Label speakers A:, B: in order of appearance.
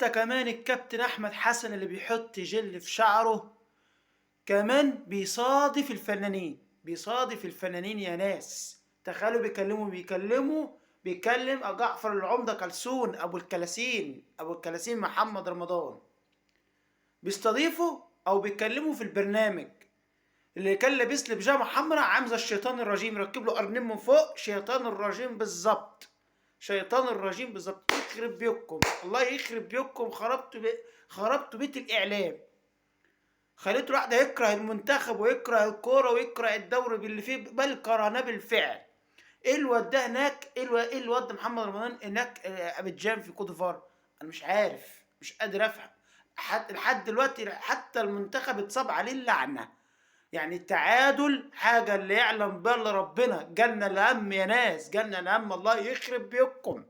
A: حتى كمان الكابتن احمد حسن اللي بيحط جل في شعره كمان بيصادف الفنانين يا ناس. تخيلوا بيكلم جعفر العمدة كلثون ابو الكلاسين محمد رمضان، بيستضيفه او بيتكلموا في البرنامج. اللي كان لابس لي بيجامه حمراء عامل زي الشيطان الرجيم، ركب له قرنين من فوق، شيطان الرجيم بالظبط، شيطان الرجيم بالظبط. يخرب بيوتكم، الله يخرب بيوتكم، خربتوا بيت الاعلام، خليته الواحد يكره المنتخب ويكره الكوره ويكره الدوري باللي فيه، بل كرهناه بالفعل. ايه الواد ده هناك، ايه الواد ده محمد رمضان هناك ابيجان في كوت ديفوار؟ انا مش عارف، مش قادر افهم. لحد دلوقتي حتى المنتخب اتصاب عليه اللعنه. يعني التعادل حاجه اللي يعلم بها الا ربنا. جالنا الهم يا ناس، جالنا الهم، الله يخرب بيكم.